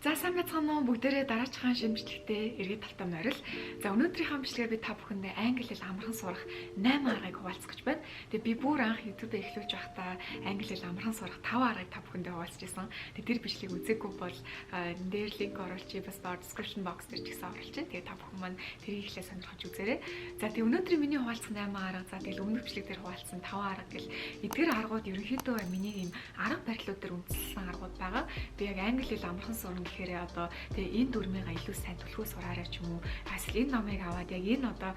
За сайн байцгаана уу бүгдээрээ дараачихан шимжлэгтэй эргээд талтаа морил. За өнөөдрийнхээ бичлэгээр би та бүхэндээ англи хэл амархан сурах 8 аргыг хуваалцах гэж байна. Тэгээ би бүр анх YouTube-д эхлүүлж байхдаа англи хэл амархан сурах 5 аргыг та бүхэндээ хуваалцаж байсан. Тэгээ тэр бичлэгийг үзээгүй бол энэ дээр линк оруулчих, бас description box дээр ч гэсэн оруулчих. Тэгээ та бүхэн маань тэрийг ихлэ сонирхож үзээрэй. За тэгээ өнөөдрийн миний хуваалцах 8 арга, за тэгээ өмнөх бичлэг дээр хуваалцсан 5 арга гэл эдгээр аргууд ерөнхийдөө миний ийм арга барилууд дээр үндэслэн аргууд байгаа. Би яг англи хэл амархан сурна гэхээр одоо тэгээ энэ дүрмийг илүү сайн түлхүү сураарай ч юм уу. Асал энэ номыг аваад яг энэ одоо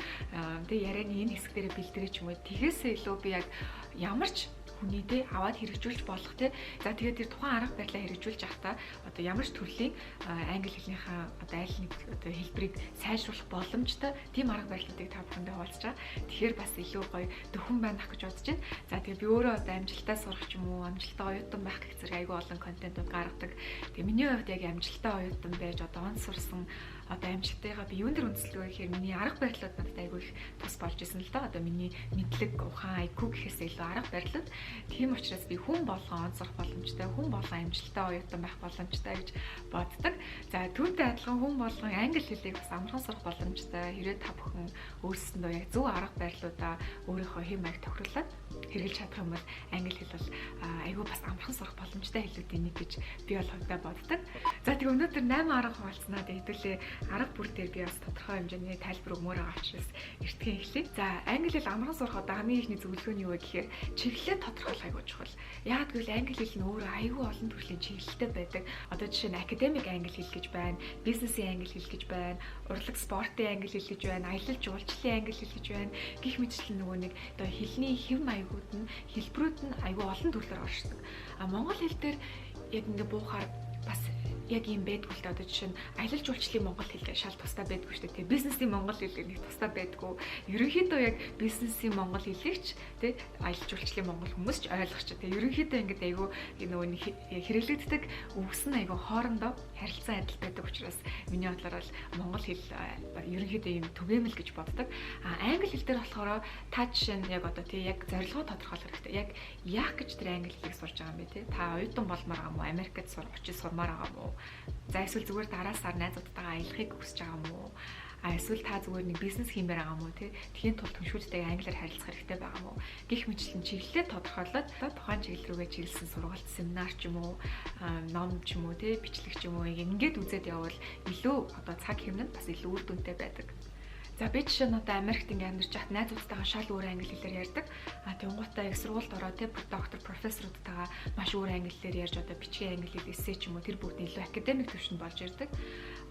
тэгээ ярианы энэ хэсэг дээр бэлдэрэй ч юм уу. Тэгээсээ илүү би яг ямар ч хүний дэ аваад хэрэгжүүлж болох те. За тэгээд тэр тухайн арга барилаа хэрэгжүүлж явахдаа одоо ямар ч төрлийн англи хэлнийхээ одоо аль нэг одоо хэлбэрийг сайжруулах боломжтой тийм арга барилуудыг та бүхэндээ хуваалцаж байгаа. Тэгэхээр бас илүү гоё дөхөн байна гэж бодож байна. За тэгээд би өөрөө одоо амжилттай сурах ч юм уу, амжилттай оюутан байх гэх зэрэг айгүй олон контентууд гаргадаг. Тэгээд миний хувьд яг амжилттай оюутан байж одоо он сурсан одоо амжилттайгаа би юун дээр үндэслэв гэхээр миний арга барилууд надад айгүй их тус болж исэн л да. Одоо миний мэдлэг, ухаан, IQ гэхээс илүү арга барилууд. Тийм учраас би хүн болгон онцлох боломжтой, хүн болгон амжилттай оюутан байх боломжтой гэж боддог. За түүнтэй адилхан хүн болгон англи хэлийг бас амархан сурах боломжтой. Хэрвээ та бүхэн өөрсөндөө яг зөв арга барилуудаа өөрийнхөө хэм маяг тохируулаад хэрэгжилж чадах юм бол англи хэл бол айгүй бас амархан сурах боломжтой хэлүүдийн нэг гэж би бол хувьдаа боддог. За тэгээ өнөөдөр 8 арга хуваалцнаа хэдүүлээ арга бүр дээр би бас тодорхой хэмжээний тайлбар өгмөр байгаа учраас эртхэн эхлэе. За англи хэл амархан сурах одоо хамгийн ихний зөвлөгөө нь юу вэ гэхээр чиглэлээ тодорхойлох айгүй чухал. Яг гэвэл англи хэл нь өөрөө айгүй олон төрлийн чиглэлтэй байдаг. Одоо жишээ нь академик англи хэл гэж байна, бизнесийн англи хэл гэж байна, урлаг спортын англи хэл гэж байна, аялал жуулчлалын англи хэл гэж байна. Гэх мэтчлэн нөгөө нэг одоо хэлний хэв маягууд нь хэлбэрүүд нь айгүй олон төрлөөр оршдог. Монгол хэл дээр яг ингэ буухаар бас яг юм байдгүй л да. Одоо жишээ нь аялал жуулчлалын монгол хэл шал тустай байдгүй шүү дээ. Бизнесийн монгол хэл нэг тустай байдгүй. Ерөнхийдөө яг бизнесийн монгол хэлэгч тий аялал жуулчлалын монгол хүмүүс ч ойлгох ч. Тэгээ ерөнхийдөө ингэдэ айгүй нөгөө хэрэглэгддэг үгс нь айгүй хоорондоо харилцан адил байдаг учраас миний бодлоор бол монгол хэл ерөнхийдөө юм түгээмэл гэж боддог. Англи хэл дээр болохоор та жишээ нь яг одоо тий яг зорилгоо тодорхойлох хэрэгтэй. Яг яах гэж тэр англи хэлийг сурж байгаа юм бэ тий? Та оюутан болмоор байгаа мó, Америкт очиж сурмаар байгаа мó? За эсвэл зүгээр дараа сар найзуудтайгаа аялахыг хүсэж байгаа мó? Эсвэл та зүгээр нэг бизнес хиймээр байгаа мó тий? Тхийн тул түншүүдтэй англиар харилцах хэрэгтэй байгаа мó? Гэх мэтлэн чиглэлээ тодорхойлоод тухайн чиглэл рүүгээ чиглэсэн сургалт, семинар ч юм уу, ном ч юм уу тий, бичлэг ч юм уу ингээд үзээд явбал илүү одоо цаг хэмнэн бас илүү үр дүнтэй байдаг. За би жишээ нь одоо Америкт ингэ амьдарч байхад найзуудтайгаа шал өөр англи хэлээр ярьдаг. Тэнгуутаа их сургуульд ороод доктор, профессорудтайгаа маш өөр англи хэлээр ярьж одоо бичгийн англи хэл эссе ч юм уу тэр бүгд илүү академик төвшөнд болж ирдэг.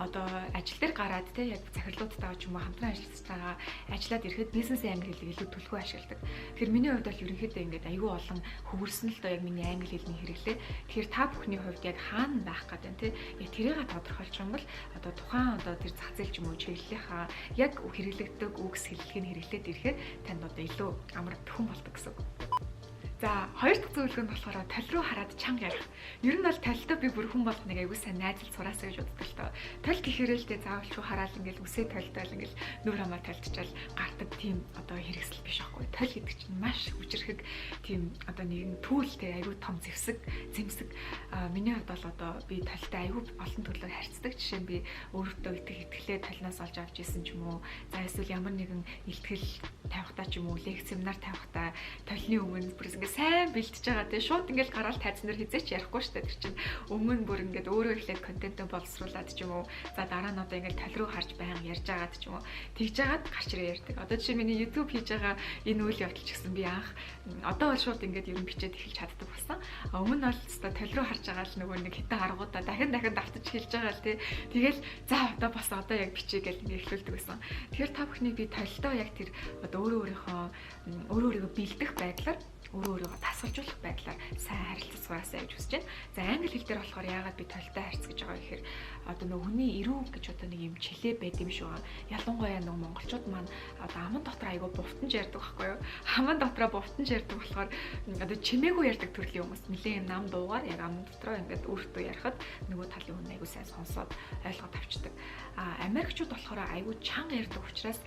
Одоо ажил дээр гараад те яг захирлуудтайгаа ч юм уу хамтран ажиллацтайгаа ажиллаад ирэхэд бизнесийн англи хэлийг илүү төлхөө ашигладаг. Тэгэхээр миний хувьд бол ерөнхийдөө ингэ аюу олон хөвөрсөн л доо яг миний англи хэлний хэрэглээ. Тэгэхээр та бүхний хувьд яг хаана байх гэдэг те яг тэрийг тодорхойлчих юм бол одоо тухайн одоо тэр зах зээл ч юм уу чиглэлийнхаа яг хэрэглэгддэг үгс хэллэгийг хэрэглээд ирэхээр танд одоо илүү амар төхөн болдог гэсэн үг. За хоёр дахь зөвлөгөө нь болохоор тол руу хараад чанга ярих. Ер нь бол толтой би бүр хүн болгоныг аягүй сайн найзалж сураасаа гэж боддог л тоо. Тол гэхээр л дээ заавал ч хараад ингээл үсээ толтол ингээл нүр хамаа толтчаал гардаг тийм одоо хэрэгсэл биш аахгүй. Тол гэдэг чинь маш хүчрхэг тийм одоо нэгэн түүлтэй аягүй том зэвсэг. Миний хувьд бол одоо би толтой аягүй олон төрлөөр харьцдаг. Жишээ нь би өөртөө итгэлээ толноос олж авч исэн ч юм уу. За эсвэл ямар нэгэн ихтгэл тавихтаа ч юм уу, лекц семинар тавихтаа толны өмнө бүр сайн бэлтэж байгаа тийм шууд ингээл гараал тайзан дээр хизээч ярихгүй шүү дээ. Тэр чинь өмнө бүр ингээд өөрөө ихлээр контентоо боловсруулад ч юм уу. За дараа нь одоо ингээд тал руу харж байнга ярьж агаад ч юм уу. Тэгж агаад гарч ирээ ярьдаг. Одоо жишээ миний YouTube хийж байгаа энэ үйл явдал ч гэсэн би анх одоо бол шууд ингээд ер нь бичээд эхэлж чаддаг болсон. Өмнө бол өстой тал руу харж байгаа л нөгөө нэг хитэн аргуудаа дахин давтаж хэлж байгаа л тий. Тэгэл за одоо бас одоо яг бичээ гэл ингээд эхлүүлдэг байсан. Тэгэхээр та бүхний би толтой яг тэр одоо өөрийгөө бэлдэх байдлаар өөрийгөө тасгалжуулах байдлаар сайн харилцаж сураасаа гэж хүсэж байна. За англи хэл дээр болохоор яагаад би толтой харьцаж байгаа гэхээр одоо нөгөө хүний эрүү гэж одоо нэг юм чилээ байд юм шиг байна. Ялангуяа нөгөө монголчууд маань одоо аман дотор айгу бувтанж ярьдаг байхгүй юу? Аман дотроо бувтанж ярьдаг болохоор одоо чимээгүй ярьдаг төрлийн хүмүүс нэлээд нам дуугаар яг аман дотроо ингээд өөртөө ярихад нөгөө талын хүн айгу сайн сонсоод ойлгоод авчдаг. Америкчууд болохоор айгу чанга ярьдаг учраас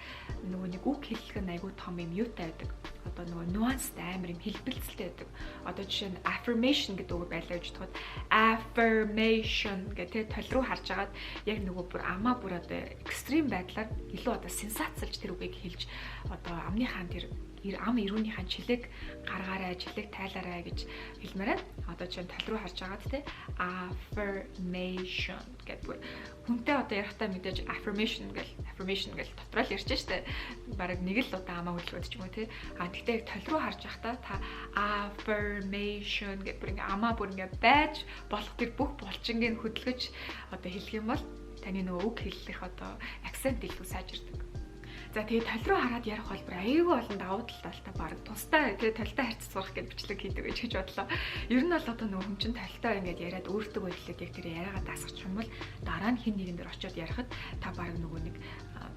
нөгөө нэг үг хэллэг нь айгу том юм юутай байдаг. Одоо нөгөө нюанстай амар хэлбэлцэлтэй байдаг. Одоо жишээ нь affirmation гэдэг үг байлаа гэж бодоход affirmation гэдэг тол руу харж агаад яг нөгөө бүр амаа бүр одоо экстрим байдлаар илүү одоо сенсацлж тэр үгийг хэлж одоо амныхаа тэр ам ирүүнийхээ чилэг гаргаарай, чилэг тайлаарай гэж хэлмээрээ. Одоо чинь тал руу харж байгаа те affirmation гэдэг. Хүнтэй одоо ярихтаа мэдээж affirmation гэл дотроо л ярьж штэ. Бараг нэг л удаа амаа хөдөлгөөд ч юм уу те. Гэхдээ тал руу харж байхдаа та affirmation гэдэг бүр ингээ амаа бүр ингээ байж болох тэр бүх булчингийг хөдөлгөж одоо хэлэх юм бол таны нөгөө үг хэллэх одоо акцент илүү сайжирдаг. За тэгээд тал руу хараад ярих бол бүр аюулгүй болон давуу талтай баг тустай тэгээд талтай харьцуулах гэж бичлэг хийдэг гэж бодлоо. Ер нь бол одоо нөгөө хүн чинь талтай ингээд яриад өөртөө хэлээд яг тэр яриагаа дасгачих юм бол дараа нь хин нэгэн дээр очиод ярихад та баг нөгөө нэг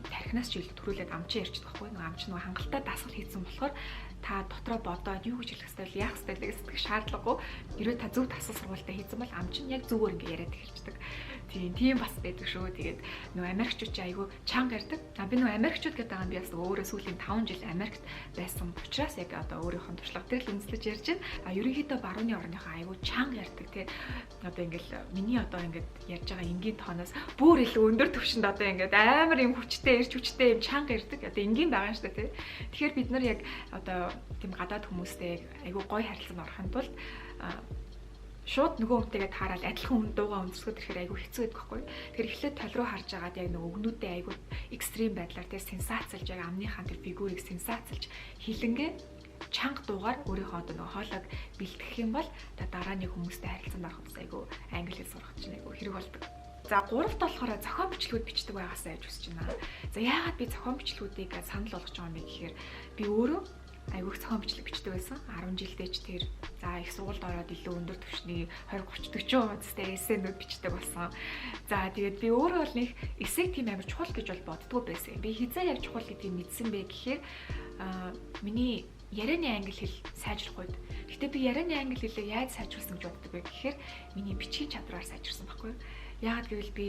тархинаас ч илүү төрүүлээд амчин ярьчих байхгүй нөгөө амчин нөгөө хангалттай дасгал хийсэн болохоор та дотроо бодоод юу гэж хэлэх ёстой вэ яах ёстой вэ гэдэг шаардлагагүй. Хэрвээ та зөв дасгал сургалтаа хийсэн бол амчин яг зөвөр ингээд яриад эхэлчихдэг. Тийм бас байдаг шүү. Тэгээд нөгөө Америкчууд ч айгүй чанга ярьдаг. Би нөгөө Америкчууд гэдэг байгаа юм би бас өөрөө сүүлийн 5 жил Америкт байсан учраас яг одоо өөрийнхөө туршлага дээр л үндэслэж ярьж байна. Ерөнхийдөө барууны орныхоо айгүй чанга ярьдаг тий. Одоо ингээл миний одоо ингээд ярьж байгаа энгийн тооноос бүр илүү өндөр түвшинд одоо ингээд амар юм хүчтэй ирж хүчтэй юм чанга ярьдаг. Одоо энгийн байгаа юм шүү дээ тий. Тэгэхээр бид нар яг одоо тийм гадаад хүмүүстэй айгүй гоё харилцаанд орохын тулд шууд нөгөө хүнтэйгээ таараад адилхан хүн дуугаа өндөсгöd ирэхээр айгүй хэцүү байдаг байхгүй. Тэгэхээр эхлээд тал руу харж агаад яг нөгөө өгнүүдээ айгүй экстрим байдлаар тэр сенсацлж яг амныхаа тэр фигурыг сенсацлж хилэнгээ чанга дуугаар өөрийнхөө одоо нөгөө хоолойг бэлтгэх юм бол та дарааны хүмүүстэй харилцаанд ороход айгүй англи хэл сурах чинь айгүй хэрэг болдог. За 3-т болохоор зохион бичлэгүүд бичдэг байгаасаа яаж хүсэж байна. За яагаад би зохион бичлэгүүдийг санал болгож байгаа юм бэ гэхээр би өөрөө айгүйх зохион бичлэг бичдэг байсан. 10 жилдээч тэр за их сургуульд ороод илүү өндөр түвшний 20 30 40 онцтой эссенүүд бичдэг болсон. За тэгээд би өөрөө бол нэг эссег тийм амар чухал гэж бол боддгоо байсан. Би хизээ яг чухал гэдгийг мэдсэн бэ гэхээр миний ярианы англи хэл сайжрах үед. Гэтэ би ярианы англи хэлээ яаж сайжруулсан гэж боддог вэ гэхээр миний бичгийн чадвараар сайжирсан байхгүй юу? Яагаад гэвэл би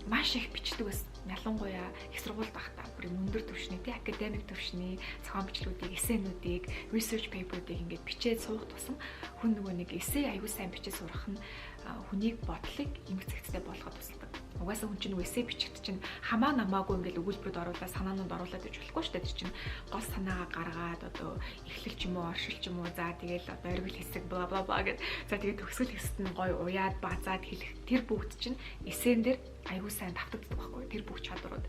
маш их бичдэг байсан. Ялангуяа их сургуульд байхдаа бүр өндөр түвшний тий академик түвшний зохион бичлэгүүдийг, эссенүүдийг, research paper-уудыг ингээд бичээд суух тусам хүн нөгөө нэг эссе аягүй сайн бичиж сурах нь хүнийг бодлыг эмгэг зэгцтэй болгоход тусалдаг. Угаасаа хүн чинь эссе бичигт чинь хамаа намаагүй ингээд өгүүлбэрүүд оруулаад санаанууд оруулаад гэж болохгүй шүү дээ. Тэр чинь гол санаагаа гаргаад одоо эхлэл ч юм уу, оршил ч юм уу, за тэгэл одоо оргил хэсэг бла бла бла гэд. За тэгээд төгсгөл хэсэгт нь гоё уяад базаад хэлэх тэр бүгд чинь эссен дээр аягүй сайн давтагддаг байхгүй тэр бүх чадварууд.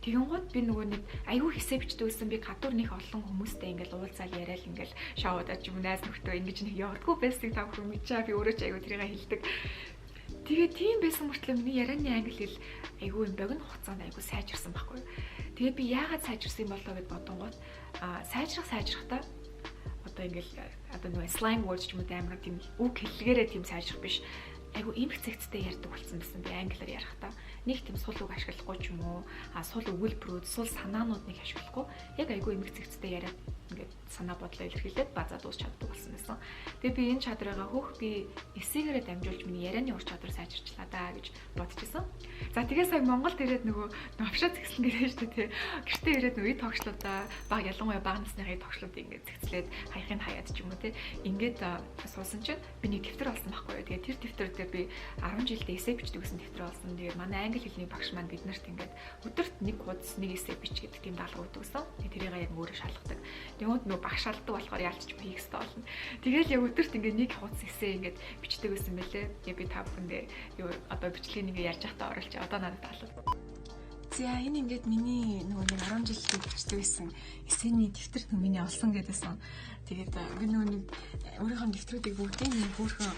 Тэгэнгүүт би нөгөө нэг аягүй хэсэг бичдэг байсан би гадуур нэг олон хүмүүстэй ингээл уулзаал яриад ингээл шоудаа ч юм найз нөхдөд ингэж нэг явдггүй байсан та бүхэн мэдчихээ би өөрөө ч аягүй тэрийг хэлдэг. Тэгээ тийм байсан мөртлөө миний ярианы англи хэл аягүй юм богино хугацаанд аягүй сайжирсан байхгүй. Тэгээ би яагаад сайжирсан юм болоо гэд бодонгууд сайжрахтаа одоо ингээл одоо нөгөө slang words ч юм уу амар тийм үг хэллэгээрээ тийм сайжрах биш. Айгу эмх цэгцтэй ярьдаг болсон байсан би англиар ярихдаа нэг тийм сул үг ашиглахгүй ч юм уу сул өгүүлбэрүүд сул санаанууд нэг ашиглахгүй яг айгу эмх цэгцтэй яриад ингээд санаа бодлоо илэрхийлээд базаа дуусч чаддаг болсон байсан. Тэгээ би энэ чадрыгаа хөөх би эссегээрээ дамжуулж миний ярианы ур чадвар сайжирчлаа даа гэж бодчихсон. За тэгээ сая Монголд ирээд нөгөө навшаа зэгслэн гэрээ шүү дээ. Гэртээ ирээд нөгөө тогшлуудаа баг ялангуяа баг насныхаа тогшлуудыг ингээд зэгцлээд хаяхын хаяад ч юм уу те ингээд суусан чинь би нэг дэвтэр олсон байхгүй юу. Тэгээ тэр дэвтэр дээр би 10 жилдээ эссе бичдэг гэсэн дэвтэр олсон. Тэгээ манай англи хэлний багш маань биднэрт ингээд өдөрт нэг хуудас нэг эссе бич гэдэг тийм даалгавар өгдөг гэсэн. Тэгээ тэрийг яг өөрөө шалгадаг. Тэгмэд нөгөө багш шалдаг болохоор яалтч хийх хэрэгтэй болно. Тэгээл яг өдөрт ингээд нэг хуудас эссе ингээд бичдэг байсан мэлээ. Тэгээ би та бүхэндээ юу одоо бичлэгийг ингээд ярьж байхдаа оруулж одоо надад таалал. За энэ ингээд миний нөгөө нэг 10 жилдээ бичдэг байсан эссений дэвтэр миний олсон гэдээсэн. Тэгээд би нөгөө нэг өөрийнхөө дэвтрүүдийг бүгдийг нэг хөөрхөн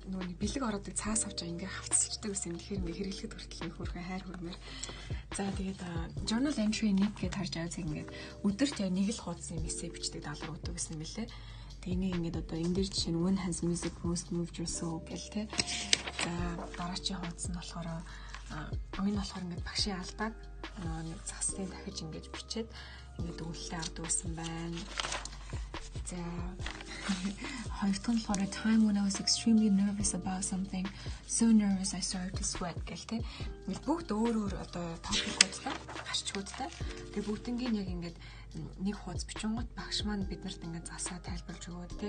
нөгөө нэг бэлэг ороод цаас авч ингээ хавцалчдаг гэсэн юм. Тэгэхээр ингээ хэрэглэхэд хүртэл их хөөрхөн хайр хүрмээр. За тэгээд journal entry нэг гэдээ харж аваад ингээд өдөрт яг нэг л хуудас юм эссе бичдэг даалгавар өгдөг гэсэн юм билээ. Тэгээ энийг ингээд одоо энэ дээр жишээ нь when has music most moved your soul гэл тэ. За дараачийн хуудас нь болохоор энэ болохоор ингээд багшийн алдааг нэг цастын дахиж ингээд бичээд ингээд өгүүлэлтээ авдаг гэсэн байна. За хоёр дахь нь болохоор time when I was extremely nervous about something, so nervous I started to sweat гэл тэ. Ингээл бүгд өөр өөр одоо топикуудтай гарчгуудтай. Тэгээ бүгднгийн яг ингээд нэг хуудас бичингууд багш маань биднэрт ингээд засаа тайлбарлаж өгөөд тэ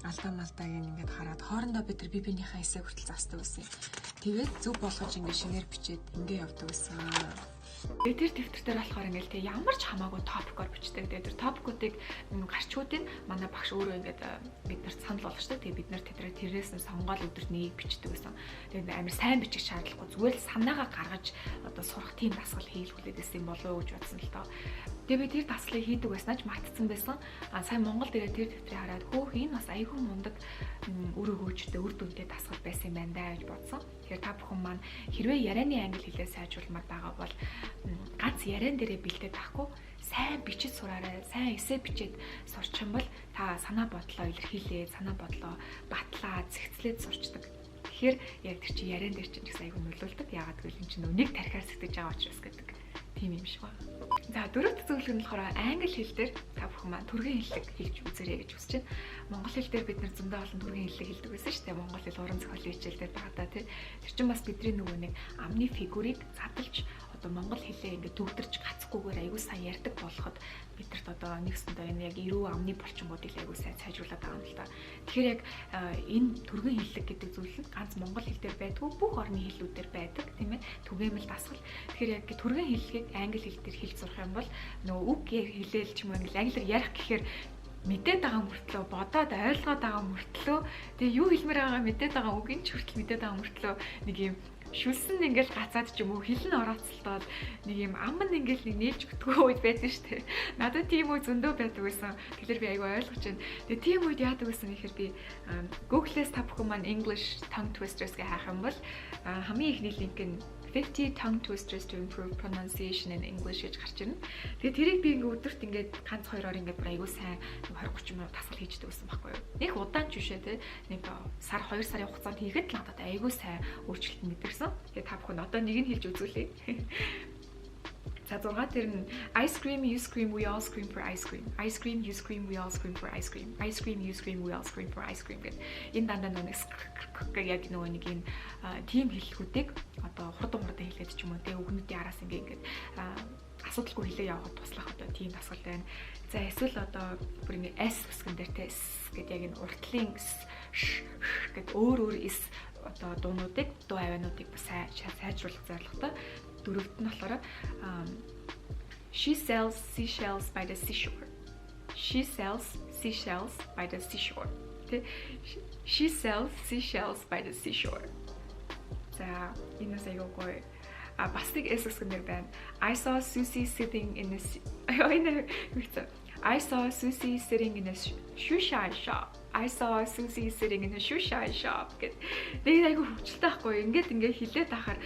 алдаа малдааг ингээд хараад хоорондоо бид нар бибинийхээ эсээ хүртэл засдаг байсан. Тэгээд зөв болгож ингээд шинээр бичээд ингээд явдаг байсан. Тэр дэвтэр дээр болохоор ингээл тэг ямар ч хамаагүй топикоор бичдэг. Тэгээд тэр топикуудыг гарчгуудыг манай багш өөрөө ингээд биднэрт санал болгочтой. Тэгээд бид нар тэрээс нь сонгоод өдөрт нэгийг бичдэг байсан. Тэгээд амар сайн бичих шаардлагагүй зүгээр л санаагаа гаргаж одоо сурах тийм дасгал хийлгүүлээд байсан болов уу гэж бодсон л доо. Тэгээд би тэр дасгалыг хийдэг байснаач мартцсан байсан. Сайн Монгол дээр тэр дэвтрийг хараад хөөх энэ бас айгүй мундаг үр өгөөжтэй үр дүнтэй дасгал байсан юм байна даа гэж бодсон. Тэгэхээр та бүхэн маань хэрвээ ярианы англи хэлээ сайжруулмаар байгаа бол ганц яриан дээрээ бэлдээд байхгүй сайн бичиж сураарай. Сайн эссе бичээд сурчих юм бол та санаа бодлоо илэрхийлээ, санаа бодлоо батлаа, зэгцлээд сурчдаг. Тэгэхээр яг тэр чинь яриан дээр чинь айгүй нөлөөлдөг. Яагаад гэвэл энэ чинь нэг тархиар сэтгэж байгаа учраас гэдэг. Тийм юм шиг байна. За дөрөвт зөвлөгөө нь болохоор англи хэл дээр та бүхэн маань түргэн хэллэг хэлж үзээрэй гэж хүсэж байна. Монгол хэл дээр бид нар зөндөө олон түргэн хэллэг хэлдэг байсан шүү дээ. Монгол хэл уран зохиолын хичээл дээр багтаа тий. Тэр чинь бас бидний нөгөө нэг амны фигурыг задлж одоо монгол хэлээ ингээд төвтөрч гацхгүйгээр аягүй сайн ярьдаг болгоход бидэрт одоо нэгсэндээ энэ яг 90 амны булчингуудыг аягүй сайн сайжруулад байгаа юм л та. Тэгэхээр яг энэ түргэн хэллэг гэдэг зүйл нь ганц монгол хэл дээр байдгүй бүх орны хэллүүдээр байдаг тийм ээ. Түгээмэл дасгал. Тэгэхээр яг түргэн хэллэгийг англи хэл дээр хэлж сурах юм бол нөгөө үг хэлээл ч юм уу англиар ярих гэхээр мэдээд байгаа мөртлөө бодоод ойлгоод байгаа мөртлөө тэгээ юу хэлмээр байгаа мэдээд байгаа үгийн ч хүртэл мэдээд байгаа мөртлөө нэг юм шүлсэн ингээл гацаад ч юм уу хэл нь орооцолтоод нэг юм ам нь ингээл нээлж өгдөгөө үед байдаг шүү дээ. Надад тийм үе зөндөө байдаг байсан. Тэгэхээр би айгүй ойлгож байна. Тэгээ тийм үед яадаг байсан гэхээр би Google-с та бүхэн маань English tongue twisters гэ хайх юм бол хамгийн ихний линк нь 50 tongue twisters to improve pronunciation in English гэж гарч ирнэ. Тэгээ тэрийг би ингээ өдөрт ингээд ганц хоёроор ингээд бүр аягүй сайн 20-30 минут дасгал хийждэг байсан байхгүй юу. Нэг удаан ч бишээ те. Нэг сар 2 сарын хугацаанд хийхэд л надад аягүй сайн өөрчлөлт мэдэрсэн. Тэгээ та бүхэн одоо нэг нь хэлж үзүүлье. За 6 дээр нь ice cream, you scream, we all scream for ice cream. Ice cream, you scream, we all scream for ice cream. Ice cream, you scream, we all scream for ice cream гэдэг. Энэ дандаа нэг яг нөгөө нэг юм тим хэллэгүүдийг одоо хурдан хэлээд ч юм уу те үгнүүдийн араас ингээд асуудалгүй хэлээ явахад туслах одоо тийм дасгал байна. За эсвэл одоо бүр ингэ s үсгэн дээр те s гэдэг яг энэ уртлын гэдэг өөр is одоо дуунуудыг дуу авиануудыг бас сайжруулах зорилготой. Дөрөвт нь болохоор she sells seashells by the seashore. She sells seashells by the seashore. She sells seashells by the seashore. За энэ сая гоё. Бас нэг эс үсгэнээр байна. I saw Susie sitting in a I saw Susie sitting in a shoe shine shop. I saw Susie sitting in a shoe shine shop гэдэг. Тэгээд айгүй хөвчлөлтэй байхгүй. Ингээд хилээд ахаар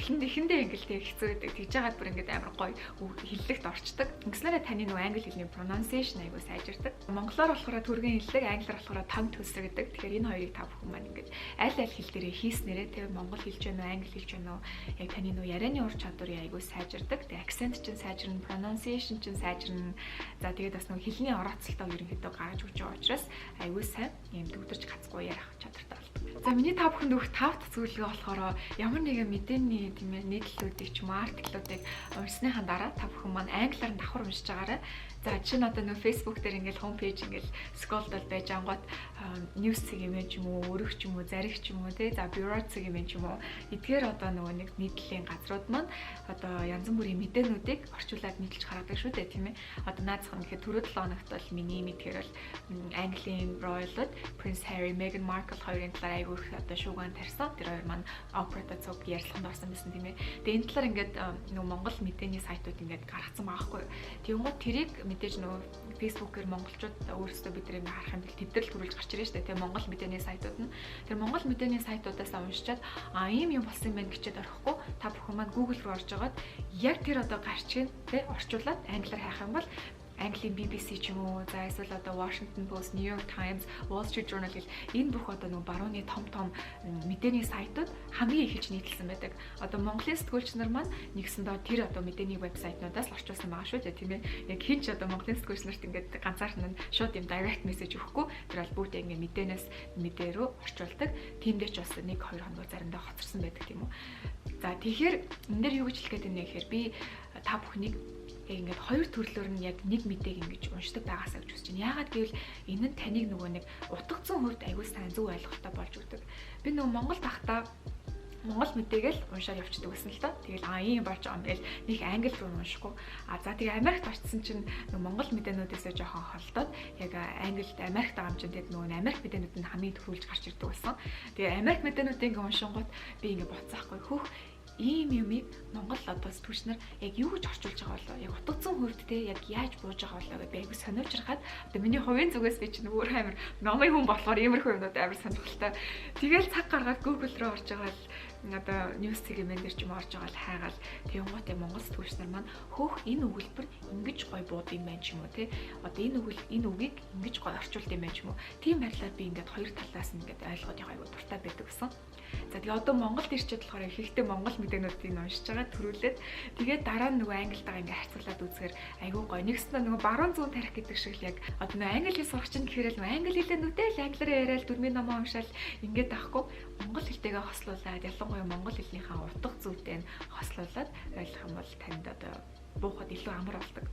эхэндээ ингээл хэцүү байдаг. Тэгж яагаад бүр ингээд амар гоё хэллэгт орчдөг. Ингэснээрээ таны нөгөө англи хэлний pronunciation айгүй сайжирдаг. Монголоор болохоор түргэн хэллэг, англиар болохоор tongue twister гэдэг. Тэгэхээр энэ хоёрыг та бүхэн маань ингээд аль хэл дээрээ хийснээрээ тэр монгол хэлж байна уу, англи хэлж байна уу? Яг таны нөгөө ярианы ур чадварыг айгүй сайжирдаг. Тэгээ accent чинь сайжирна, pronunciation чинь сайжирна. За тэгээд бас нөгөө хэлний орооцолтоо ерөнхийдөө гаргаж өгч байгаа учраас айгүй сайн юм төвдөрч гацгүй ярих чадвартай болдог. За миний та бүхэнд өгөх 5 дахь зөвлөгөө болохоор ямар нэгэн мэдээний тийм ээ нийтлэлүүдийг ч юм уу артиклуудыг уншсныхаа дараа та бүхэн маань англиар давхар уншиж байгаарай. За чинь одоо нөө Facebook дээр ингээл homepage ингээл scroll-дол байж ангууд news цэг юм ч юм уу, өргөх ч юм уу, зарих ч юм уу тий. За bureau цэг юм ч юм уу. Эдгээр одоо нөгөө нэг нийтлэлийн газрууд маань одоо янз бүрийн мэдээнүүдийг орчуулад нийтлж гаргадаг шүү дээ тийм ээ. Одоо наацхан гэхэд түрүү 7 хоногт бол миний мэдгээр бол Английн royal-ууд Prince Harry, Meghan Markle хоёрын талаар айгүй их одоо шууган тарьсан. Тэр хоёр маань Oprah-тай цуг ярилцлаганд орсон байсан тийм ээ. Тэгээ энэ талаар ингээд нөгөө Монгол мэдээний сайтууд ингээд гаргацсан байгаа хгүй. Тэгвэл тэрийг мэдээж нөгөө Facebook-ээр монголчууд өөрсдөө бид нэг харах юм бол тэмдэглэл төрүүлж гарч ирж штэ тийм Монгол мэдээний сайтууд нь. Тэр Монгол мэдээний сайтуудаас уншичаад ийм юм болсон юм байна гэчээд орохгүй та бүхэн маань Google руу орж агаад яг тэр одоо гарчгийг тий орчуулад англиар хайх юм бол Английн BBC ч юм уу, за эсвэл одоо Washington Post, New York Times, Wall Street Journal гэл энэ бүх одоо нөгөө барууны том мэдээний сайтууд хамгийн ихэлж нийтэлсэн байдаг. Одоо Монголын сэтгүүлч нар маань нэгсэндээ тэр одоо мэдээний вебсайтнуудаас л орчуулсан байгаа шүү дээ, тийм ээ. Яг хин ч одоо Монголын сэтгүүлч нарт ингээд ганцаархан нь шууд юм direct message өгөхгүй. Тэр бол бүгд ингээд мэдээнээс мэдээ рүү орчуулдаг. Тиймдээ ч бас 1-2 хоног заримдаа хоцорсон байдаг тийм үү. За тэгэхээр энэ дээр юу гэж хэлэх гээд байна гэхээр би та бүхнийг ингээд хоёр төрлөөр нь яг нэг мэдээг ингэж уншдаг байгаасаа гэж үзэж байна. Яагаад гэвэл энэ нь таныг нөгөө нэг утгацсан хувьд аягүй сайн зөв ойлголттой болж өгдөг. Би нөгөө Монгол тахта Монгол мэдээгээл уншаад явчихдаг гэсэн л та. Тэгэл ийм болж байгаа юм гээл нэг англи руу уншихгүй. За тэгээ Америкт очсон чинь нөгөө Монгол мэдээнүүдээсээ жоохон холдоод яг англид Америкт байгаа юм чинь тэгээд нөгөө Америк мэдээнүүд нь хамгийн төрүүлж гарч ирдэг болсон. Тэгээ Америк мэдээнүүдийг ингээ уншингууд би ингээ боцсаахгүй хөөх ийм юмыг Монгол одоо сэтгүүлч нар яг юу гэж орчуулж байгаа болоо яг утгацсан хувьд те яг яаж бууж байгаа болоо гэж би айгу сонирхож хаад одоо миний хувийн зүгээс би чинь өөр амар номын хүн болохоор иймэрхүү юмнууд амар сонирхолтой. Тэгэл цаг гаргаад Google руу орж байгаа л одоо news segment дээр ч юм орж байгаа л хайгаал тэгэнгүүтээ Монгол сэтгүүлч нар маань хөөх энэ өгүүлбэр ингэж гой бууд юм байна ч юм уу те одоо энэ үгийг ингэж гой орчуулд юм байна ч юм уу тийм байдлаар би ингээд хоёр талаас нь ингээд ойлгоод явах айгу дуртай байдаг гэсэн. За тэгээ одоо Монголд ирчээд болохоор ихтэй Монгол мэдээнүүдийг уншиж байгаа төрүүлээд тэгээд дараа нь нөгөө англитайгаа ингээ харьцуулаад үзэхээр айгүй гоё. Нэгснээ нөгөө баруун зүүн тарих гэдэг шиг л яг одоо нөгөө англи хэл сурах чинь гэхээр л англи хэлэнүүдээ л англиараа яриад дөрмийн номоо уншаал ингээд таахгүй монгол хэлтэйгээ хослуулаад ялангуяа монгол хэлнийхээ утга зүйтэй нь хослуулаад ойлгох юм бол танд одоо буухад илүү амар болдог.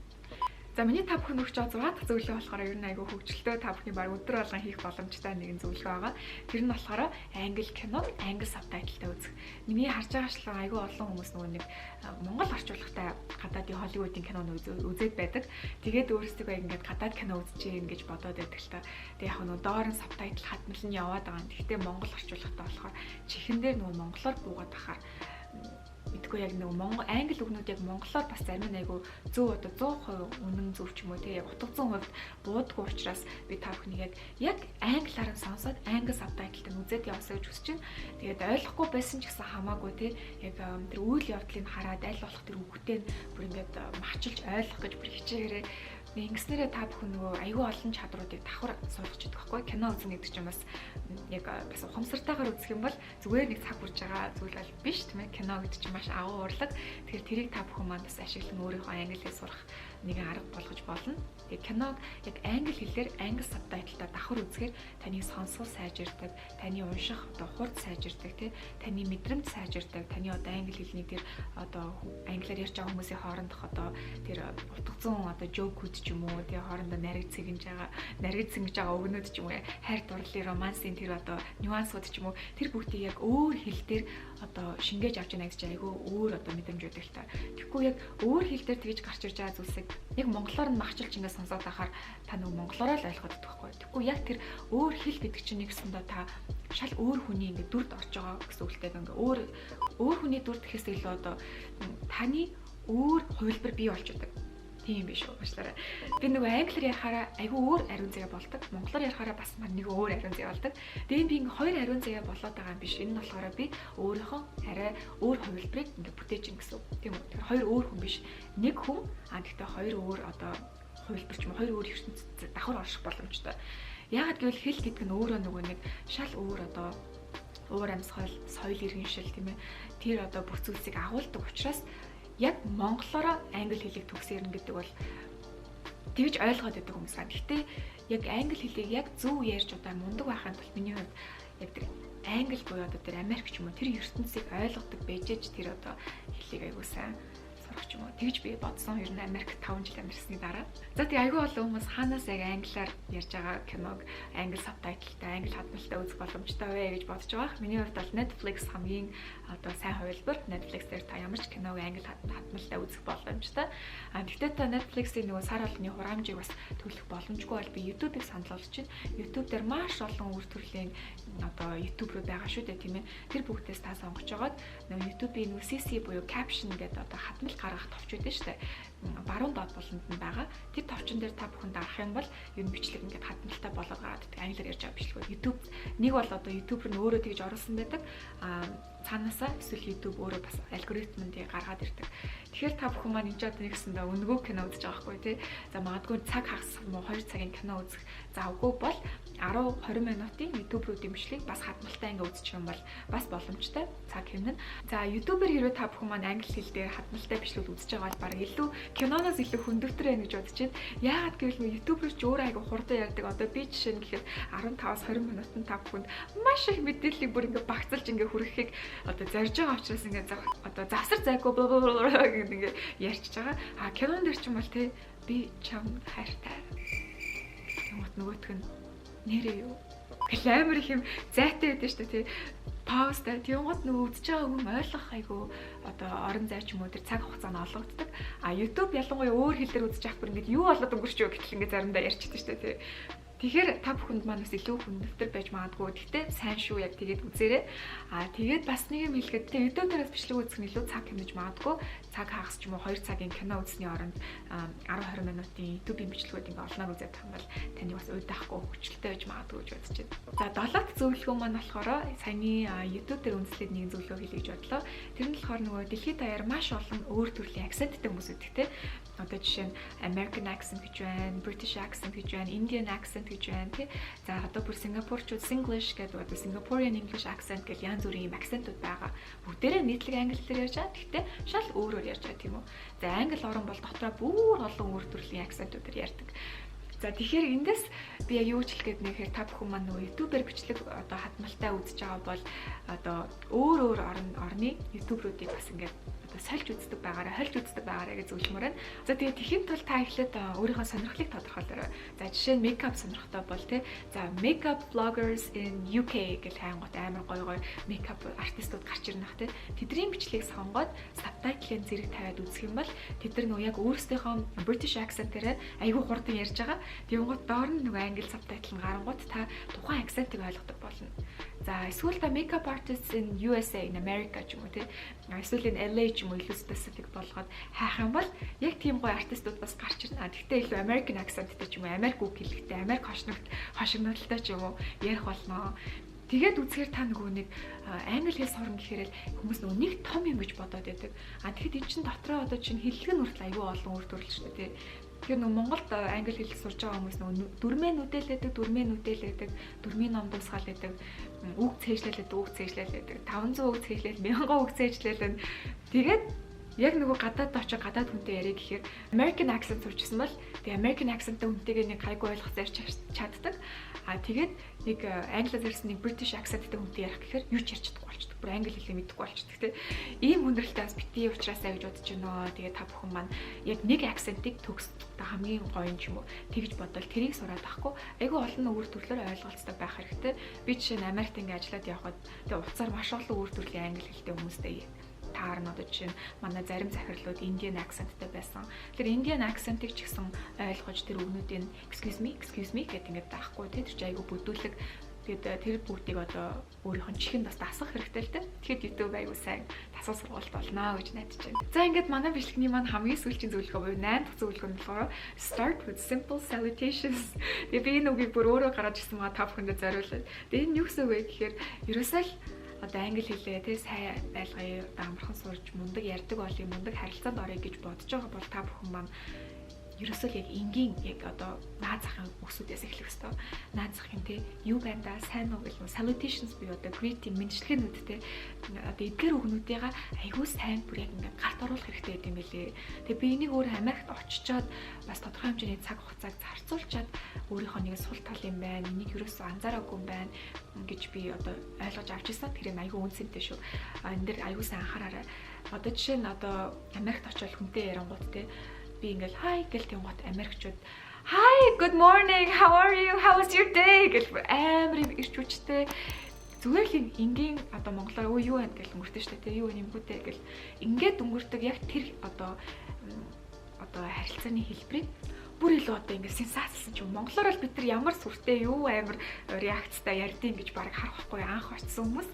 За миний та бүхэн өгч байгаа 6 дахь зөвлөгөө болохоор ер нь айгүй хөгжилтэй та бүхний баг өдөр болгон хийх боломжтой нэгэн зөвлөгөө байгаа. Тэр нь болохоор англи кино, англи сабтайтлтай үзэх. Миний харж байгаачлан айгүй олон хүмүүс нөгөө нэг монгол орчуулгатай гадаадын Холливуудын кинонууд үзээд байдаг. Тэгээд өөрсдөө ингээд гадаад кино үзчихээ ингэж бодоод байдаг л та. Тэгээд яг нөгөө доор нь сабтайтл хатмал нь яваад байгаа юм. Гэхдээ монгол орчуулгатай болохоор чихэн дээр нөгөө монголоор буугаад тахаар мэдгүй яг нэг англи үгнүүд яг монголоор бас зарим нь айгу зөв одоо 100% үнэн зөв ч юм уу те яг утгацсан хувьд буудгүй учраас би та бүхнийг яг англиар нь сонсоод англи сабтайтлтай үзээд явсаа гэж хүсэж байна. Тэгээд ойлгохгүй байсан ч гэсэн хамаагүй те яг тэр үйл явдлыг хараад аль болох тэр үгтэй бүр ингээд мачилж ойлгох гэж бүр хичээгээрээ ингэснээрээ та бүхэн нөгөө аюу олон чадруудыг давхар сурах гэдэг байхгүй кино үзнэ гэдэг чинь бас яг бас ухамсартайгаар үзэх юм бол зүгээр нэг цаг хүрж байгаа зүйл бол биш тийм ээ кино гэдэг чинь маш агуу урлаг. Тэгэхээр тэрийг та бүхэн маань бас ашиглан өөрийнхөө англи хэл сурах нэгэн арга болгож болно. Тэгээд киног яг англи хэлээр англи сабтайтлаар давхар үзэхээр таны сонсгол сайжирдаг, таны унших одоо хурд сайжирдаг тий таны мэдрэмж сайжирдаг, таны одоо англи хэлний тэр одоо англиар ярьж байгаа хүмүүсийн хоорондох одоо тэр утгацсан одоо жокүүд ч юм уу тий хоорондоо нариг цэгж байгаа өгнүүд ч юм уу хайр дурлалын романсын тэр одоо нюансууд ч юм уу тэр бүгдийг яг өөр хэл дээр одоо шингээж авч яана гэж айгүй өөр одоо мэдрэмж өгдөг л та. Тэгэхгүй яг өөр хэл дээр тэгж гарч ирж байгаа зүйлсийг яг монголоор нь махчилж ингээд сонсоод байхаар та нэг монголоор л ойлгоод байдаг байхгүй. Тэгэхгүй яг тэр өөр хэл гэдэг чинь нэгсэндээ та шал өөр хүний ингээд дүрд орж байгаа гэсэн үгтэй ингээд өөр хүний дүрд гэхээс илүү одоо таны өөр хувилбар бий болж байдаг. Тийм биш үү уучлаарай. Би нөгөө англиар ярихаараа айгүй өөр ариун заяа болдог. Монголоор ярихаараа бас нэг өөр ариун заяа болдог. Тэгээд би ингээ хоёр ариун заяа болоод байгаа юм биш. Энэ нь болохоор би өөрийнхөө арай өөр хувилбарыг ингээ бүтээж ин гэсэн. Тийм үү. Тэгэхээр хоёр өөр хүн биш. Нэг хүн гэхдээ хоёр өөр одоо хувилбар ч юм хоёр өөр ертөнцид давхар орших боломжтой. Яагаад гэвэл хэл гэдэг нь өөрөө нөгөө нэг шал өөр одоо уур амьсгал, соёл иргэншил тийм ээ. Тэр одоо бүх зүйлсийг агуулдаг учраас яг монголоор англи хэлийг төгсөрнө гэдэг бол тэгж ойлгоод байдаг хүмүүс байна. Гэхдээ яг англи хэлийг яг зөв ярьж одоо мундаг байхын тулд миний хувьд яг тэр англи буюу одоо тэр Америк ч юм уу тэр ертөнцийг ойлгодог байжээч тэр одоо хэлийг аягүй сайн сурах ч юм уу тэгж би бодсон. Ер нь Америк 5 жил амьдсны дараа. За тий аягүй олон хүмүүс хаанаас яг англиар ярьж байгаа киног англи сабтайтлтай англи хадгалтай үзэх боломжтой вэ гэж бодож байгаа. Миний хувьд бол Netflix хамгийн одоо сайн хувилбар. Netflix дээр та ямар ч киног англи хадгалтай үзэх боломжтой. Гэхдээ та Netflix-ийн нөгөө сар болгоны хураамжийг бас төлөх боломжгүй бол би YouTube-ыг санал болгож байна. YouTube дээр маш олон үр төрлийн одоо YouTube руу байгаа шүү дээ тийм ээ. Тэр бүгдээс та сонгож агаад нөгөө YouTube-ийн нөгөө CC буюу caption гэдэг одоо хадмал гаргах товч үүдэн шүү дээ. Баруун доод болонд нь байгаа. Тэр товчон дээр та бүхэн дарах юм бол ер нь бичлэг ингээд хадмалтай болоод гараад англиар ярьж байгаа бичлэг. YouTube нэг бол одоо YouTube руу өөрөө тэгж оруулсан байдаг. цаанаасаа эсвэл YouTube өөрөө бас алгоритмд гаргаад ирдэг. Тэгэхээр та бүхэн маань энэ одоо нэгсэндээ өнгөө кино үзэж байгаа байхгүй тий. За магадгүй цаг хагас юм уу 2 цагийн кино үзэх завгүй бол 10-20 минутын YouTube руу бичлэгийг бас хадмалтай ингээ үзчих юм бол бас боломжтой цаг хэмнэн. За YouTube-ээр хэрвээ та бүхэн маань англи хэл дээр хадмалтай бичлэг үзэж байгаа бол баг илүү киноноос илүү хүндөвтөр байх гэж бодож байна. Яагаад гэвэл YouTube руу ч өөр айгу хурдан ярьдаг. Одоо би жишээ нь гэхэд 15-20 минутанд та бүхэнд маш их мэдээллийг бүр ингээ багцалж ингээ хүргэхийг одоо зорж байгаа учраас ингээ одоо завсар зайгүй гэдэг ингээ ярьчихж байгаа. А кинон дээр ч юм бол те би чам хайртай. Тэгмэт нөгөөх нь нэрээ юу? Амар их юм зайтай байдаг шүү дээ тий. Паузтай. Тэгмэт нөгөө үзэж байгаа хүн ойлгох айгу одоо орон зай ч юм уу тэр цаг хугацаанд олгогддог. А YouTube ялангуяа өөр хэлээр үзэж авах бүр ингээ юу болоод өнгөрч юу гэтэл ингээ заримдаа ярьчихдаг шүү дээ тий. Тэгэхээр та бүхэнд маань бас илүү хүндэтэр байж магадгүй. Гэхдээ сайн шүү яг тэгээд үзээрэй. Тэгээд бас нэг юм хэлэхэд тэ видео дээрээс бичлэг үзэх нь илүү цаг хэмнэж магадгүй. Цаг хагас ч юм уу 2 цагийн кино үзсний оронд 10-20 минутын YouTube-ийн бичлэгүүд ингээ олноор үзээд байгаа юм бол таны бас уйдаахгүй хөвчлөлтэй байж магадгүй гэж бодож байна. За долоот зөвлөгөө маань болохоор саяны YouTube дээр үндэслээд нэг зөвлөгөө хэлье гэж бодлоо. Тэр нь болохоор нөгөө дэлхийд даяар маш олон өөр төрлийн акценттэй хүмүүс үүдэг те. Одоо жишээ нь American accent гэж байна, British accent гэж байна, Indian accent гэж байна тий. За одоо бүр Сингапурчууд Singlish гэдэг одоо Singaporean English accent гэж янз бүрийн юм акцентууд байгаа. Бүгдээрээ нийтлэг англи хэлээр ярьж байгаа. Гэхдээ шал өөрөөр ярьж байгаа тийм үү. За англи орн бол дотроо бүр олон өөр төрлийн акцентуудаар ярьдаг. За тэгэхээр эндээс би яг юу ч хэлгээд нэхээр та бүхэн маань нөгөө YouTube-ээр бичлэг одоо хадмалтай үзэж байгаа бол одоо өөр орны YouTube-руудыг бас ингээд одоо сольж үздэг байгаараа, хольж үздэг байгаараа гэж зөвлөмөр байна. За тэгээд тэхийн тул та эхлээд өөрийнхөө сонирхлыг тодорхойлоорой. За жишээ нь makeup сонирхтой бол тий. За makeup bloggers in UK гэх хайнгууд амар гоё makeup артистууд гарч ирнэ ах тий. Тэдний бичлэгийг сонгоод subtitle-ийн зэрэг тавиад үзэх юм бол тэд нар нөгөө яг өөрсдийнхөө British accent-ээр айгүй хурдан ярьж байгаа. Тэнгууд доор нь нөгөө англи subtitle нь гарангууд та тухайн акцентыг ойлгодог болно. За эсвэл та makeup artists in USA in America ч юм уу тий. Эсвэл in LA ч юм уу илүү specific болгоод хайх юм бол яг тийм гоё артистууд бас гарч ирнэ. Гэхдээ илүү American accentтэй ч юм уу, Америк үг хэлэхтэй, Америк хошигнолтой ч юм уу ярих болно. Тэгээд үзэхээр та нөгөө нэг англи хэл сурна гэхээр хүмүүс нөгөө нэг том юм гэж бодоод байдаг. Тэгэхэд эн чинь дотроо одоо чинь хэллэг нь хүртэл аюу олон өөр төрөл шүү дээ тий. Тэгэхээр нөгөө Монголд англи хэл сурж байгаа хүмүүс нөгөө дүрмээ нүдэлээдэг, дүрмийн ном дусгаал байдаг, үг цээжлэлээд, 500 үг цээжлээл, 1000 үг цээжлээл. Тэгээд яг нөгөө гадаад очиж гадаад хүнтэй яриа гэхээр American accent сурчсан бол тэгээ American accent-тэй хүнтэйгээ нэг гайгүй ойлгох зарч чаддаг. Тэгээд нэг англиар ярьсан нэг British accent-тэй хүнтэй ярих гэхээр юу ч ярьж чадахгүй болчихдог. Бүр англи хэлээ мэдэхгүй болчихдог тийм. Ийм хүндрэлтэй бас битгий уучраасаа гэж бодож байна. Тэгээд та бүхэн маань яг нэг accent-ийг төгсдөө хамгийн гоё юм ч юм уу тэгж бодвол тэрийг сураад авахгүй. Айгүй олон өөр төрлөөр ойлголцдог байх хэрэгтэй. Би жишээ нь Америкт ингээ ажиллаад явхад тэгээ уцаар маш олон өөр төрлийн англи хэлтэй хүмүүстэй таар нь одоо жишээ нь манай зарим захирлууд Indian accentтэй байсан. Тэр Indian accent-ийг ч гэсэн ойлгож тэр өгнүүдийн excuse me гэдэг ингээд даахгүй тий. Тэр чинь айгүй бүдүүлэг. Тэгээд тэр бүгдийг одоо өөрийнх нь чихэнд бас дасгах хэрэгтэй л дээ. Тэгэхэд YouTube айгүй сайн дасгал сургалт болно гэж найдаж байна. За ингээд манай бичлэгний маань хамгийн сүүлчийн зөвлөгөө буюу 8 дахь зөвлөгөө нь болохоор start with simple salutations. Тэгээд би энэ үгийг бүр өөрөө гаргаж ирсэн байгаа та бүхэндээ зориулаад. Тэгээд энэ юу гэсэн үг вэ гэхээр ерөөсөө л одоо англи хэлээ тий сайн байлгая, амархан сурж мундаг ярьдаг болъё, мундаг харилцаанд орё гэж бодож байгаа бол та бүхэн маань ерөөсөө яг энгийн яг одоо наад захын үгсүүдээс эхлэх ёстой. Наад захын тий юу байна да, сайн уу гэх юм salutations буюу одоо greeting мэндчлэгээнүүд тий одоо эдгээр үгнүүдийг айгүй сайн бүр яг ингээд гарт оруулах хэрэгтэй гэдэг юм билээ. Тэгээ би энийг өөр Америкт очичоод бас тодорхой хэмжээний цаг хугацааг зарцуулчаад өөрийнхөө нэг сул тал юм байна. Энийг ерөөсөө анзаараагүй юм байна гэж би одоо ойлгож авч ирсэн. Тэр юм айгүй үнцэнтэй шүү. Энэ дэр айгүй сайн анхаараарай. Одоо жишээ нь одоо Америкт очиод хүнтэй ярангууд тий би ингээл hi гэл тэнгуут Америкчууд hi good morning how are you how was your day гэл амар ирч хүчтэй зүгээр л энгийн одоо монголоор юу байна гэл өнгөртөө штэ тий юу юм гүтэй гэл ингээд өнгөрдөг яг тэр одоо харилцааны хэлбэрийг бүр илүү одоо ингээд сенсацлсан ч юм монголоор бол бид нар ямар сүртэй юу амар реакцтай ярьдیں۔ Гэж баг харахгүй анх очсон хүмүүс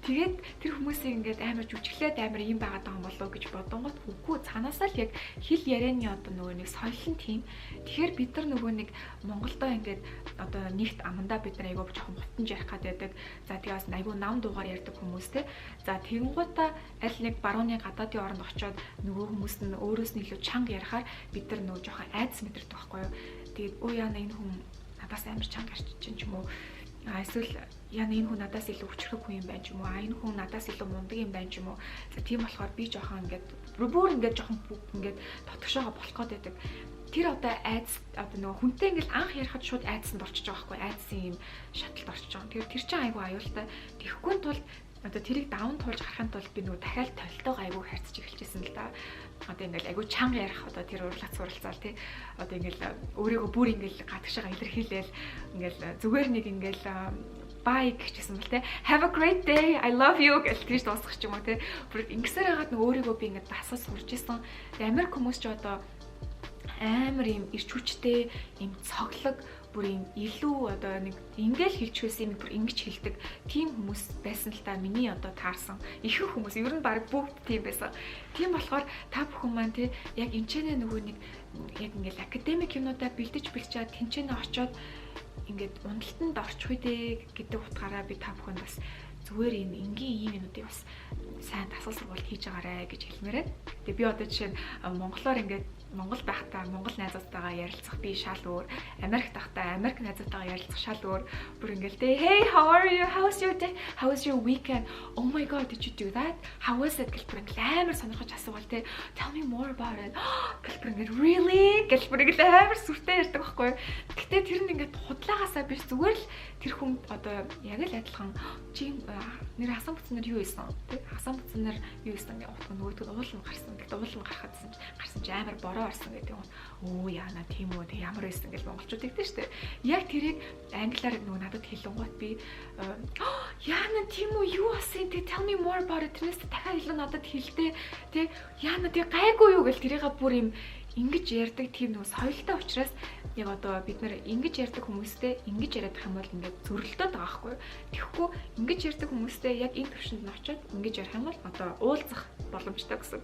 Тэгээд тэр хүмүүсийг ингээд амар жүжиглээд амар юм байгаад байгаа юм болоо гэж бодонгот үгүй цаанаасаа л яг хэл ярианы одоо нөгөө нэг соёлын тийм. Тэгэхээр бид нар нөгөө нэг Монголдоо ингээд одоо нэгт амандаа бид нар айгүй жоохон ботон ярих гад байдаг. За тэгээс айгүй нам дуугаар ярьдаг хүмүүс те. За тэгэнгуутаа аль нэг барууны гадаадын оронд очиод нөгөө хүмүүс нь өөрөөс нь илүү чанга ярихаар бид нар нөгөө жоохон айдас мэдэрдэг байхгүй юу. Тэгээд өө яана энэ хүн надаас амар чанга ярьж чинь ч юм уу. Эсвэл яна энэ хүн надаас илүү хүчрэх хүн юм байна ч юм уу. Энэ хүн надаас илүү мундаг юм байна ч юм уу. За тийм болохоор би жоохон ингээд бүр ингээд жоохон ингээд дотгошоогоо болох гээд байдаг. Тэр одоо айдас одоо нөгөө хүнтэй ингээд анх ярихад шууд айдасанд орчиж байгаа байхгүй. Айдасын юм шатлалд орчиж байгаа. Тэгэхээр тэр чинь айгүй аюултай. Тэгэхгүй тул одоо тэрийг даван туулж гарахын тулд би нөгөө дахиад толтойгоо айгүй харьцаж эхэлчихсэн л да. Одоо ингээл айгүй чанга ярих одоо тэр урлагц суралцаал тий. Одоо ингээл өөрийгөө бүр ингээл гадагшаага илэрхийлээл ингээл зүгээр нэг ингээл bye гэжсэн бэл те. Have a great day. I love you гэж тийш дуусгах ч юм уу те. Бүр ингэсээр хагаад нөгөө өөрийгөө би ингээд дасаж сурж исэн. Америк хүмүүс ч одоо амар юм ирч хүчтэй, юм цоглог, бүр юм илүү одоо нэг ингээл хэлж байсан юм бүр ингэж хэлдэг тийм хүмүүс байсан л та миний одоо таарсан ихэнх хүмүүс ер нь баг бүгд тийм байсан. Тийм болохоор та бүхэн маань тий яг энэчнээ нөгөө нэг яг ингээл академик юмудаа бэлдэж бэлчаад тэнцэнэ очоод ингээд уналтанд орчих үедээ гэдэг утгаараа би та бүхэнд бас зүгээр юм энгийн юм юмнуудыг бас сайн дасгал сургалт хийж агаарэ гэж хэлмээрээ. Тэгээ би одоо жишээ нь монголоор ингээд Монгол байхдаа монгол найзуудтайгаа ярилцах би шал өөр, Америк байхдаа Америк найзуудтайгаа ярилцах шал өөр. Бүр ингээл тэ hey how are you? How's your day? How was your weekend? Oh my god, did you do that? How was it? Гэлбэр ингээл амар сонирхож асуувал тэ tell me more about it. Гэлбэр ингээл really гэлбэр ингээл амар сүртэй ярьдаг байхгүй. Гэтэ тэр нь ингээд худлаагаасаа биш зүгээр л тэр хүн одоо яг л адилхан чи нэр хасан бүцнэр юу ийсэн тэ хасан бүцнэр юу ийсэн гэх утга нөгөөдгөө уулын гарсан. Гэтэ уулын гарсан чи амар бороо орсон гэдэг юм. Оо яана тийм үү тэг ямар байсан гэж монголчууд тэгдэж штэ. Яг тэрийг англиар нөгөө надад хэлэнгуут би яана тийм үү юу болсон тэг tell me more about it. Тэрнээс дахиад илүү надад хэлдэ. Тэг яана тэг гайгүй юу гэл тэрийгээ бүр юм ингэж ярьдаг тийм нөгөө соёлтой учраас яг одоо бид нар ингэж ярьдаг хүмүүстэй ингэж яриад байх юм бол ингээд зөрөлдөд байгаа байхгүй юу. Тэгэхгүй ингэж ярьдаг хүмүүстэй яг энэ төвшөнд нь очиод ингэж ярих юм бол одоо уулзах боломжтой гэсэн.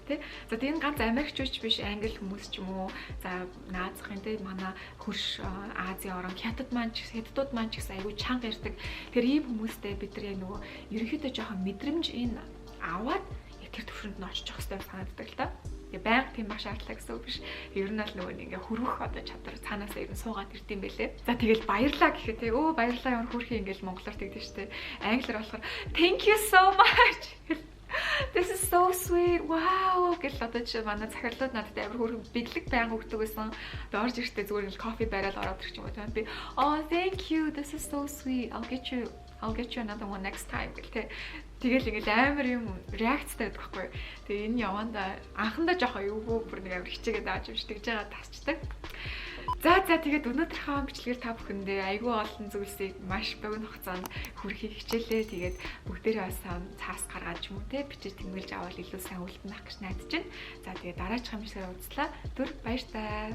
Тэ. За тийм ганц Америкчууч биш англи хүмүүс ч юм уу. За наазахын тэ манай хөрш Азийн орон хятад маань ч хятадууд маань ч гэсэн айгүй чанга ярьдаг. Тэр ийм хүмүүстэй бид нар яг нөгөө ерөнхийдөө жоохон мэдрэмж энэ аваад яг тэр төвшөнд нь очиж явах хэрэгтэй санагддаг л та. Тэгээ байнга тийм маш шаардлагатай гэсэн үг биш. Ер нь л нөгөө нэг ингээ хөрвөх одоо чадвар цаанаасаа ер нь суугаад ирдэм байлээ. За тэгэл баярлаа гэхэд те өө баярлаа ямар хөрхий ингээл монголоор тэгдэж штэ. Англиар болохоор thank you so much. This is so sweet. Wow. Гэл одоо чи манай захирлууд надад амар хөрхөн биглэг байнга өгдөг байсан. Тэгээ орж ирэхдээ зүгээр л кофе бариад ороод ирчих юм байна. Би oh thank you. This is so sweet. I'll get you another one next time гэл те. Тэгэл ингээл амар юм реакцтай байдаг байхгүй. Тэгээ энэ яванда анхандаа жоохон эвгүй бүр нэг амар хичээгээд ааж юм шиг тэгж байгаа тасчдаг. За тэгээд өнөөдрийнхөө бичлэгээр та бүхэндээ айгүй олон зүйлсийг маш богино хугацаанд хүрхийг хичээлээ. Тэгээд бүгдээрээ бас цаас гаргаад ч юм уу те бичиж тэмдэглэж аваад илүү сайн үлдэн байх гэж найдаж байна. За тэгээд дараагийн бичлэгээр уулзлаа. Түр баяр таа.